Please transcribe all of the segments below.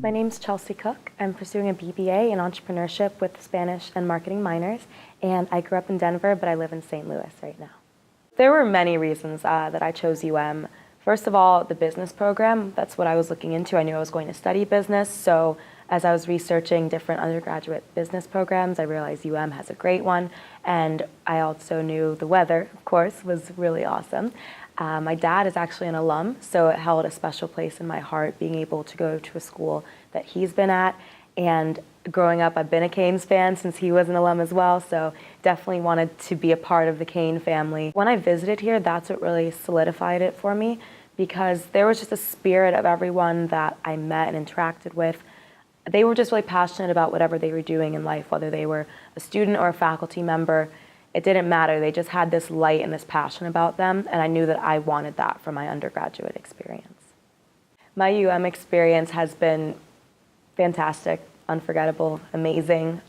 My name's Chelsea Cook. I'm pursuing a BBA in entrepreneurship with Spanish and marketing minors, and I grew up in Denver, but I live in St. Louis right now. There were many reasons that I chose UM. First of all, the business program, that's what I was looking into. I knew I was going to study business, so as I was researching different undergraduate business programs, I realized UM has a great one, and I also knew the weather, of course, was really awesome. My dad is actually an alum, so it held a special place in my heart being able to go to a school that he's been at. And growing up, I've been a Canes fan since he was an alum as well, so definitely wanted to be a part of the Cane family. When I visited here, that's what really solidified it for me, because there was just a spirit of everyone that I met and interacted with. They were just really passionate about whatever they were doing in life, whether they were a student or a faculty member. It didn't matter. They just had this light and this passion about them, and I knew that I wanted that from my undergraduate experience. My UM experience has been fantastic, unforgettable, amazing.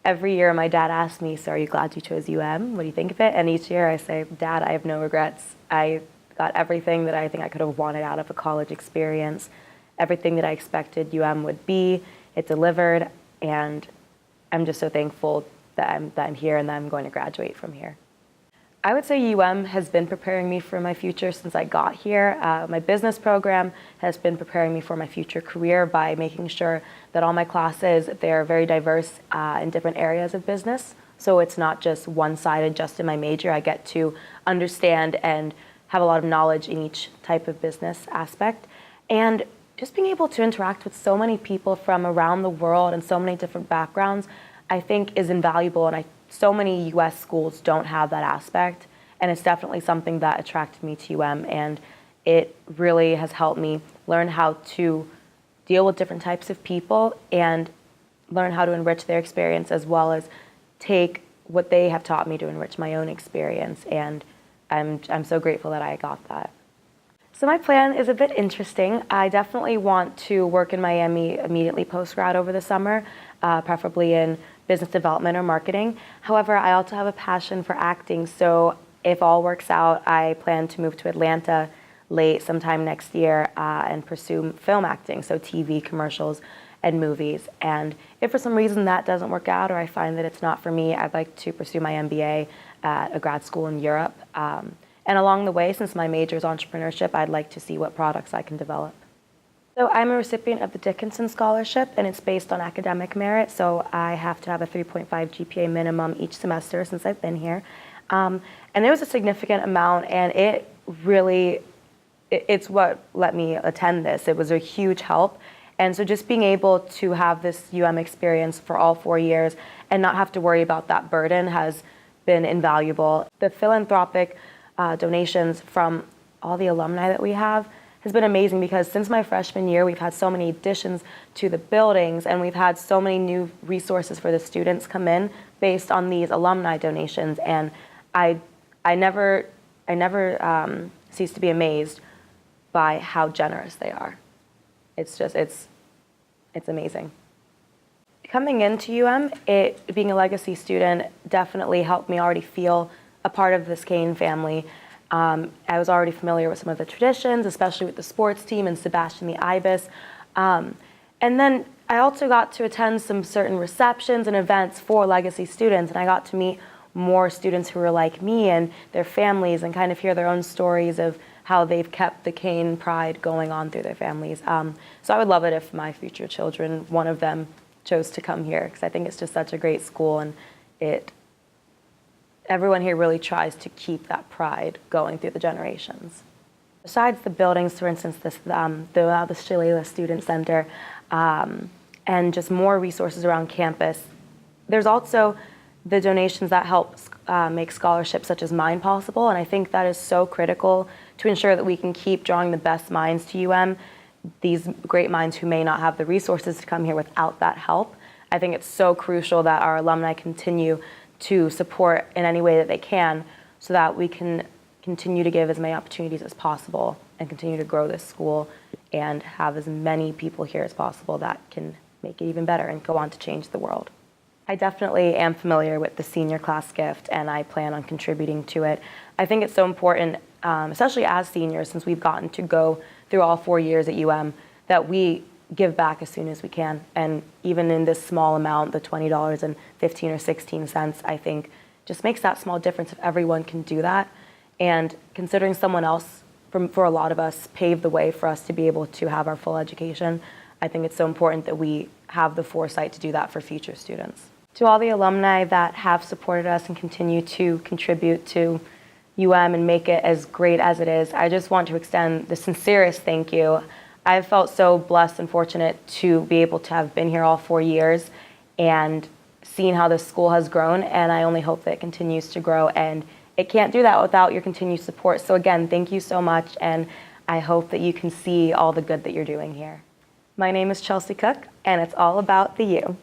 Every year my dad asks me, so are you glad you chose UM? What do you think of it? And each year I say, Dad, I have no regrets. I got everything that I think I could have wanted out of a college experience, everything that I expected UM would be. It delivered, and I'm just so thankful that I'm here and that I'm going to graduate from here. I would say UM has been preparing me for my future since I got here. My business program has been preparing me for my future career by making sure that all my classes, they're very diverse in different areas of business. So it's not just one-sided, just in my major. I get to understand and have a lot of knowledge in each type of business aspect. And just being able to interact with so many people from around the world and so many different backgrounds, I think is invaluable, and so many US schools don't have that aspect, and it's definitely something that attracted me to UM, and it really has helped me learn how to deal with different types of people and learn how to enrich their experience, as well as take what they have taught me to enrich my own experience, and I'm so grateful that I got that. So my plan is a bit interesting. I definitely want to work in Miami immediately post-grad over the summer, preferably in business development or marketing. However, I also have a passion for acting, so if all works out, I plan to move to Atlanta late sometime next year and pursue film acting, so TV, commercials, and movies. And if for some reason that doesn't work out or I find that it's not for me, I'd like to pursue my MBA at a grad school in Europe. And along the way, since my major is entrepreneurship, I'd like to see what products I can develop. So I'm a recipient of the Dickinson Scholarship, and it's based on academic merit, so I have to have a 3.5 GPA minimum each semester since I've been here. And it was a significant amount, and it's what let me attend this. It was a huge help. And so just being able to have this UM experience for all 4 years and not have to worry about that burden has been invaluable. The philanthropic donations from all the alumni that we have has been amazing, because since my freshman year, we've had so many additions to the buildings, and we've had so many new resources for the students come in based on these alumni donations. And I never cease to be amazed by how generous they are. It's amazing. Coming into UM, being a legacy student definitely helped me already feel a part of this Cane family. I was already familiar with some of the traditions, especially with the sports team and Sebastian the Ibis. And then I also got to attend some certain receptions and events for legacy students, and I got to meet more students who were like me and their families and kind of hear their own stories of how they've kept the Cane pride going on through their families. So I would love it if my future children, one of them, chose to come here, because I think it's just such a great school, and everyone here really tries to keep that pride going through the generations. Besides the buildings, for instance, the Shalala Student Center, and just more resources around campus, there's also the donations that help make scholarships such as mine possible, and I think that is so critical to ensure that we can keep drawing the best minds to UM, these great minds who may not have the resources to come here without that help. I think it's so crucial that our alumni continue to support in any way that they can, so that we can continue to give as many opportunities as possible and continue to grow this school and have as many people here as possible that can make it even better and go on to change the world. I definitely am familiar with the senior class gift, and I plan on contributing to it. I think it's so important, especially as seniors, since we've gotten to go through all 4 years at UM, that we give back as soon as we can. And even in this small amount, the $20.15 or 16 cents, I think just makes that small difference if everyone can do that. And considering someone else, for a lot of us, paved the way for us to be able to have our full education, I think it's so important that we have the foresight to do that for future students. To all the alumni that have supported us and continue to contribute to UM and make it as great as it is, I just want to extend the sincerest thank you. I've felt so blessed and fortunate to be able to have been here all 4 years and seen how this school has grown, and I only hope that it continues to grow, and it can't do that without your continued support. So again, thank you so much, and I hope that you can see all the good that you're doing here. My name is Chelsea Cook, and it's all about the U.